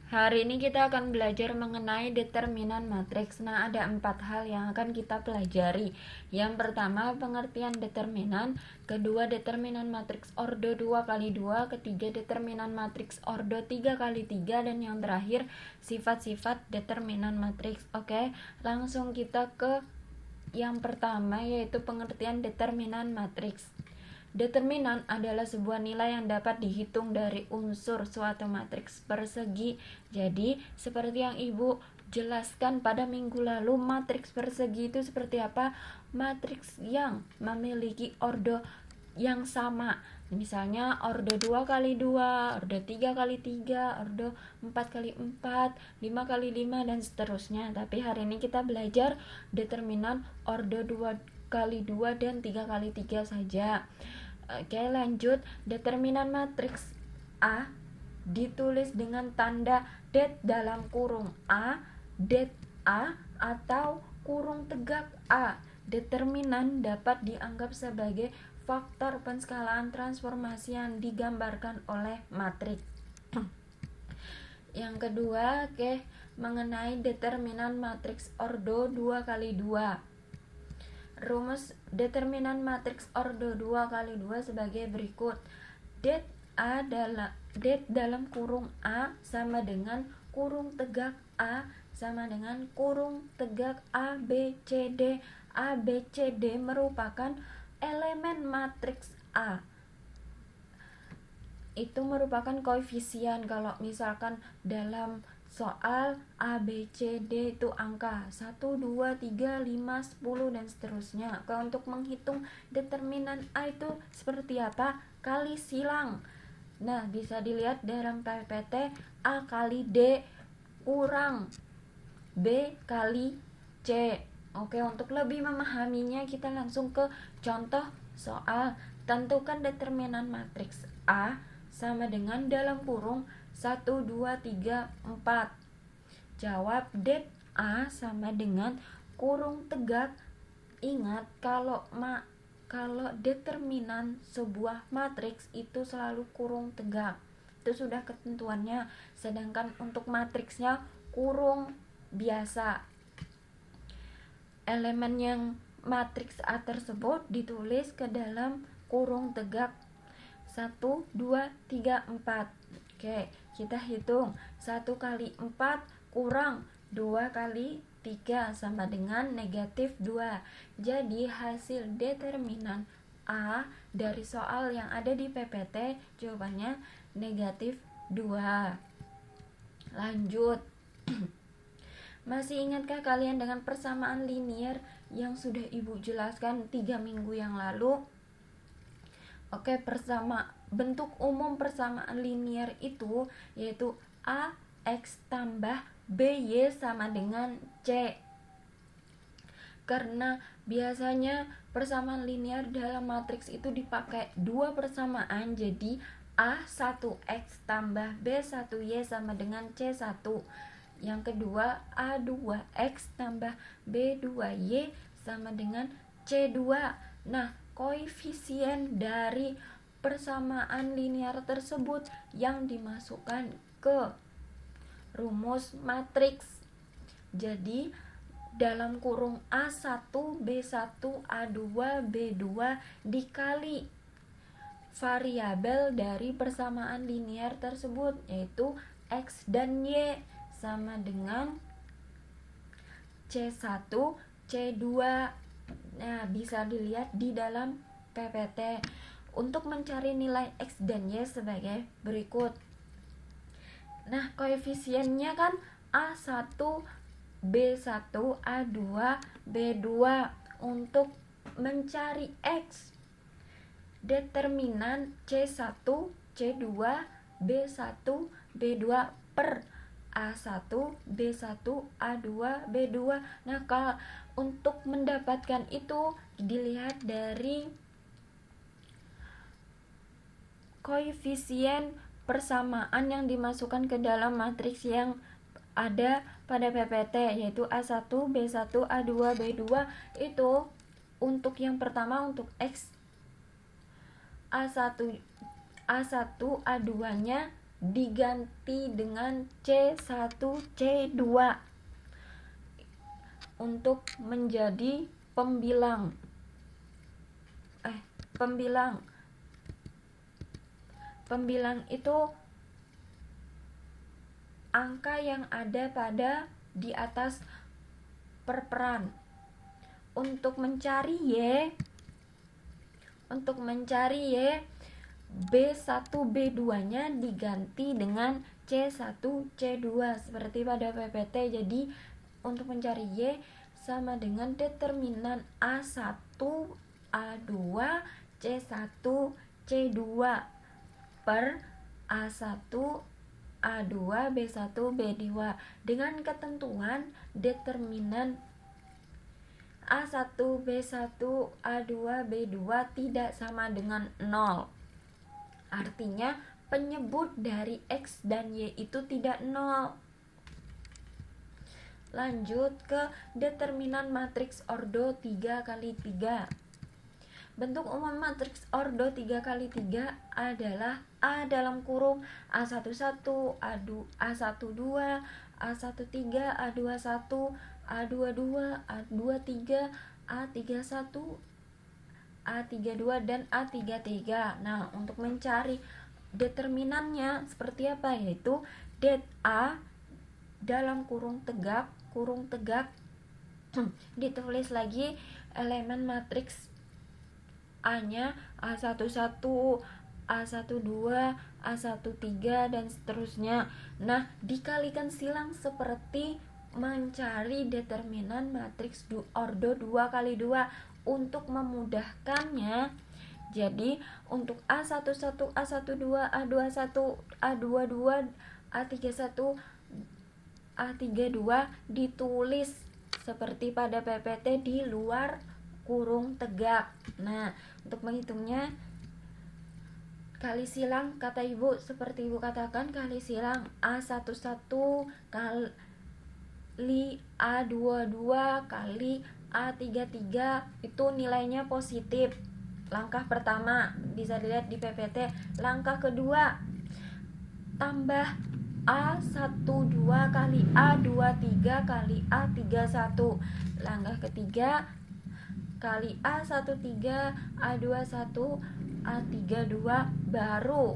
Hari ini kita akan belajar mengenai determinan matriks. Nah, ada 4 hal yang akan kita pelajari. Yang pertama, pengertian determinan. Kedua, determinan matriks ordo 2 kali 2. Ketiga, determinan matriks ordo 3 kali 3. Dan yang terakhir, sifat-sifat determinan matriks. Oke, langsung kita ke yang pertama, yaitu pengertian determinan matriks. Determinan adalah sebuah nilai yang dapat dihitung dari unsur suatu matriks persegi. Jadi, seperti yang Ibu jelaskan pada minggu lalu, matriks persegi itu seperti apa? Matriks yang memiliki ordo yang sama. Misalnya ordo 2 kali 2, ordo 3 kali 3, ordo 4 kali 4, 5 kali 5, dan seterusnya. Tapi hari ini kita belajar determinan ordo 2 kali 2 dan 3 kali 3 saja. Oke, lanjut. Determinan matriks A ditulis dengan tanda det dalam kurung A, det A, atau kurung tegak A. Determinan dapat dianggap sebagai faktor penskalaan transformasi yang digambarkan oleh matriks. Yang kedua, mengenai determinan matriks ordo 2 kali 2. Rumus determinan matriks ordo 2 kali 2 sebagai berikut. Det dalam kurung A sama dengan kurung tegak A sama dengan kurung tegak A, B, C, D. A, B, C, D merupakan elemen matriks A. Itu merupakan koefisien. Kalau misalkan dalam soal A, B, C, D itu angka 1, 2, 3, 5, 10, dan seterusnya. Kalau untuk menghitung determinan A itu seperti apa? Kali silang. Nah, bisa dilihat dalam PPT, A kali D kurang B kali C. Oke, untuk lebih memahaminya kita langsung ke contoh soal. Tentukan determinan matriks A sama dengan dalam kurung 1, 2, 3, 4. Jawab det A sama dengan kurung tegak. Ingat, kalau determinan sebuah matriks itu selalu kurung tegak. Itu sudah ketentuannya. Sedangkan untuk matriksnya kurung biasa. Elemen yang matriks A tersebut ditulis ke dalam kurung tegak 1, 2, 3, 4. Oke, kita hitung. 1 kali 4 kurang 2 kali 3 sama dengan negatif 2. Jadi hasil determinan A dari soal yang ada di PPT jawabannya negatif 2. Lanjut. Masih ingatkah kalian dengan persamaan linier yang sudah Ibu jelaskan 3 minggu yang lalu? Oke, bentuk umum persamaan linier itu yaitu AX tambah BY sama dengan C. Karena biasanya persamaan linier dalam matriks itu dipakai 2 persamaan, jadi A1X tambah B1Y sama dengan C1. Yang kedua, A2X tambah B2Y sama dengan C2. Nah, koefisien dari persamaan linear tersebut yang dimasukkan ke rumus matriks. Jadi dalam kurung A1, B1, A2, B2 dikali variabel dari persamaan linear tersebut, yaitu X dan Y, sama dengan C1, C2. Nah, bisa dilihat di dalam PPT. Untuk mencari nilai X dan Y sebagai berikut. Nah, koefisiennya kan A1, B1, A2, B2. Untuk mencari X, determinan C1, C2, B1, B2 per A1, B1, A2, B2. Nah, kalau untuk mendapatkan itu dilihat dari koefisien persamaan yang dimasukkan ke dalam matriks yang ada pada PPT, yaitu A1, B1, A2, B2. Itu untuk yang pertama untuk X A1, A2 nya diganti dengan C1 C2 untuk menjadi pembilang itu angka yang ada pada di atas perperan. Untuk mencari Y B1 B2 nya diganti dengan C1 C2 seperti pada PPT. Jadi untuk mencari Y sama dengan determinan A1 A2 C1 C2 per A1 A2 B1 B2 dengan ketentuan determinan A1 B1 A2 B2 tidak sama dengan 0. Artinya penyebut dari X dan Y itu tidak 0. Lanjut ke determinan matriks ordo 3x3. Bentuk umum matriks ordo 3x3 adalah A dalam kurung A11, A12, A13, A21, A22, A23, A31, A32 dan A33. Nah, untuk mencari determinannya seperti apa, yaitu det A dalam kurung tegak ditulis lagi elemen matriks A-nya A11, A12, A13 dan seterusnya. Nah, dikalikan silang seperti mencari determinan matriks ordo 2x2 untuk memudahkannya. Jadi untuk A11, A12, A21, A22, A31, A32 ditulis seperti pada PPT di luar kurung tegak. Nah, untuk menghitungnya kali silang, kata ibu seperti ibu katakan, kali silang A11 kali A22 kali A33 itu nilainya positif. Langkah pertama bisa dilihat di PPT. Langkah kedua, tambah A12 kali A23 kali A31. Langkah ketiga, kali A13 A21 A32, baru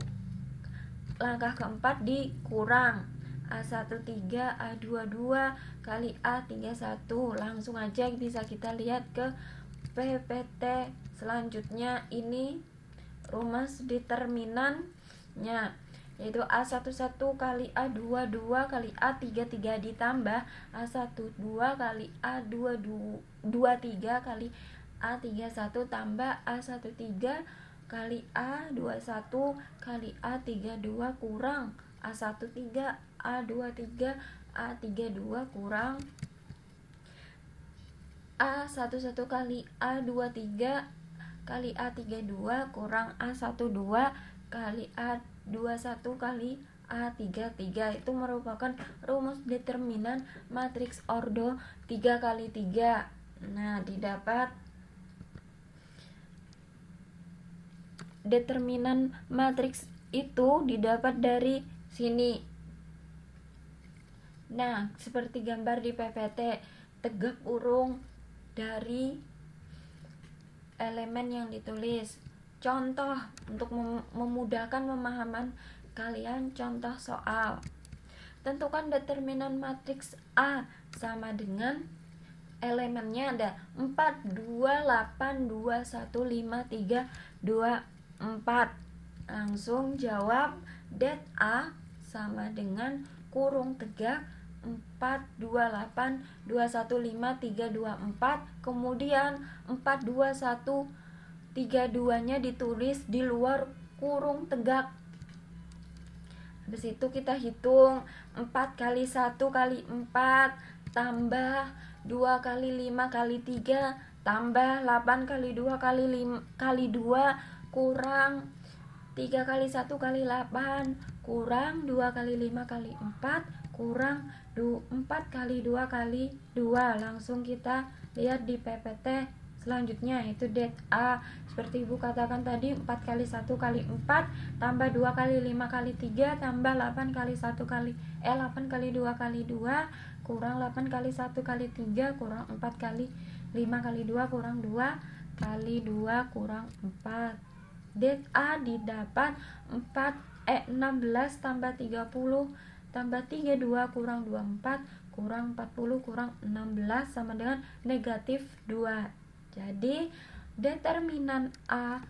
langkah keempat dikurang A13 A22 kali A31. Langsung aja bisa kita lihat ke PPT selanjutnya. Ini rumus determinannya, yaitu A11 kali A22 kali A33 ditambah A12 kali A23 kali A31 tambah A13 kali A21 kali A32 kurang A13 A23 A32 kurang A11 kali A23 kali A32 kurang A12 kali A21 kali A33. Itu merupakan rumus determinan matriks ordo 3x3. Nah, didapat determinan matriks itu didapat dari sini. Nah, seperti gambar di PPT, tegak kurung dari elemen yang ditulis. Contoh untuk memudahkan pemahaman kalian, contoh soal. Tentukan determinan matriks A sama dengan elemennya ada 4, 2, 8, 2, 1, 5, 3, 2, 4. Langsung jawab det A sama dengan kurung tegak 4, 2, 8, 2, 1, 5, 3, 2, 4. Kemudian 4, 2, 1, 3, 2 nya ditulis di luar kurung tegak. Habis itu kita hitung 4 kali 1 kali 4 tambah 2 kali 5 kali 3 tambah 8 kali 2 kali 5 kali 2 kurang 3 kali 1 kali 8 kurang 2 kali 5 kali 4 kurang 4 kali 2 kali 2. Langsung kita lihat di PPT selanjutnya, yaitu det A. Seperti ibu katakan tadi, 4 kali 1 kali 4 tambah 2 kali 5 kali 3 tambah 8 kali 1 kali 8 kali 2 kali 2 kurang 8 kali 1 kali 3 kurang 4 kali 5 kali 2 kurang 2 kali 2 kurang 4. Det A didapat 16 tambah 30 tambah 32 kurang 24 kurang 40 kurang 16 sama dengan negatif 2. Jadi determinan A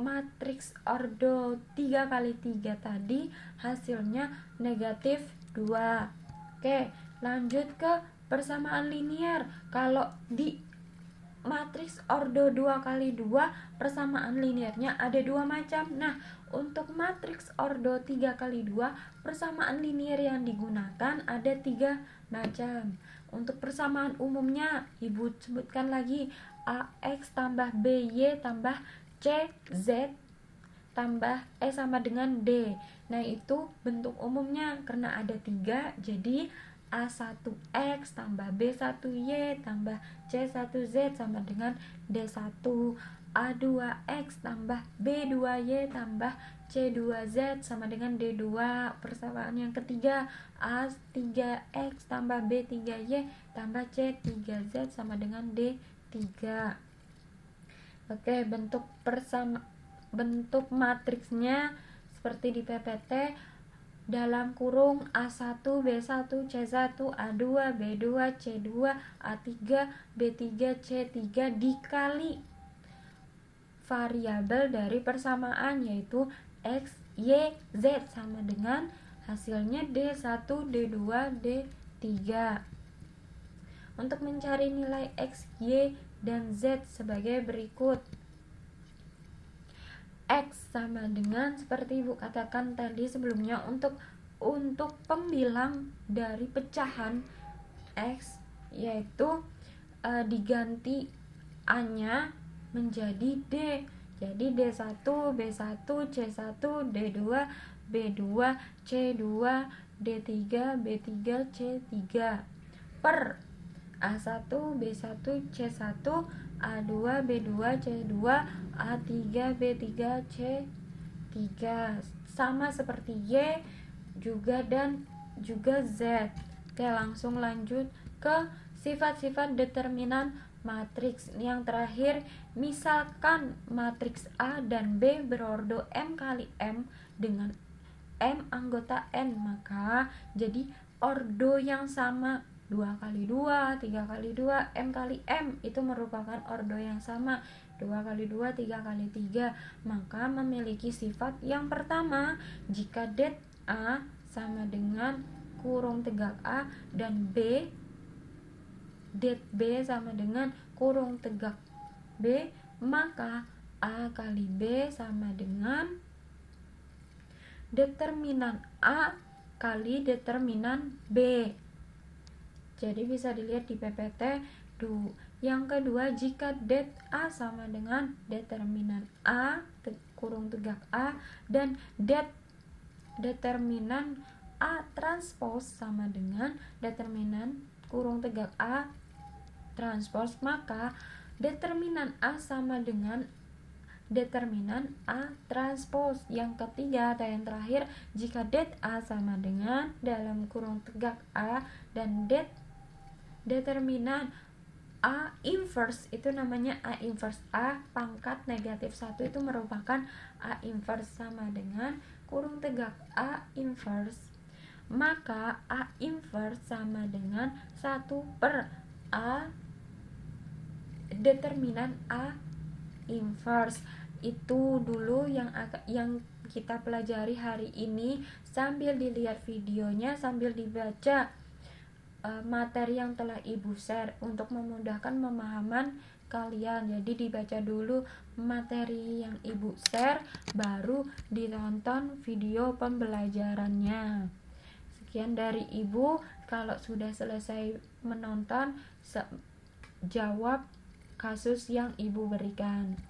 matriks ordo 3 kali 3 tadi hasilnya negatif 2. Oke, lanjut ke persamaan linier. Kalau di matriks ordo 2 kali 2 persamaan liniernya ada 2 macam. Nah, untuk matriks ordo 3 kali 2 persamaan linier yang digunakan ada 3 macam. Untuk persamaan umumnya ibu sebutkan lagi, AX tambah BY tambah CZ tambah sama dengan D. Nah, itu bentuk umumnya karena ada 3, jadi A1X tambah B1Y tambah C1Z sama dengan D1. A2X tambah B2Y tambah C2Z sama dengan D2. Persamaan yang ketiga, A3X tambah B3Y tambah C3Z sama dengan D3. Oke, bentuk matriksnya seperti di PPT, dalam kurung A1, B1, C1, A2, B2, C2, A3, B3, C3 dikali variabel dari persamaan yaitu X, Y, Z sama dengan hasilnya D1, D2, D3. Untuk mencari nilai X, Y, dan Z sebagai berikut. X sama dengan seperti ibu katakan tadi sebelumnya, untuk pembilang dari pecahan X yaitu diganti A-nya menjadi D. Jadi D1, B1, C1, D2, B2, C2, D3, B3, C3 per A1, B1, C1, A2, B2, C2, A3, B3, C3 sama seperti Y juga dan juga Z. Oke, langsung lanjut ke sifat-sifat determinan matriks. Yang terakhir, misalkan matriks A dan B berordo M kali M dengan M anggota N, maka jadi ordo yang sama 2 kali 2, 3 kali 2, M kali M itu merupakan ordo yang sama 2 kali 2, 3 kali 3. Maka memiliki sifat yang pertama, jika det A sama dengan kurung tegak A dan B, det B sama dengan kurung tegak B, maka A kali B sama dengan determinan A kali determinan B. Jadi bisa dilihat di PPT. Yang kedua, jika det A sama dengan determinan A kurung tegak A dan determinan A transpose sama dengan determinan kurung tegak A transpose, maka determinan A sama dengan determinan A transpose. Yang ketiga atau yang terakhir, jika det A sama dengan dalam kurung tegak A dan determinan A inverse, itu namanya A inverse A pangkat negatif 1, itu merupakan A inverse sama dengan kurung tegak A inverse, maka A inverse sama dengan 1 per A determinan A inverse. Itu dulu yang kita pelajari hari ini, sambil dilihat videonya, sambil dibaca materi yang telah ibu share untuk memudahkan pemahaman kalian. Jadi dibaca dulu materi yang ibu share, baru ditonton video pembelajarannya. Sekian dari ibu. Kalau sudah selesai menonton, jawab kasus yang ibu berikan.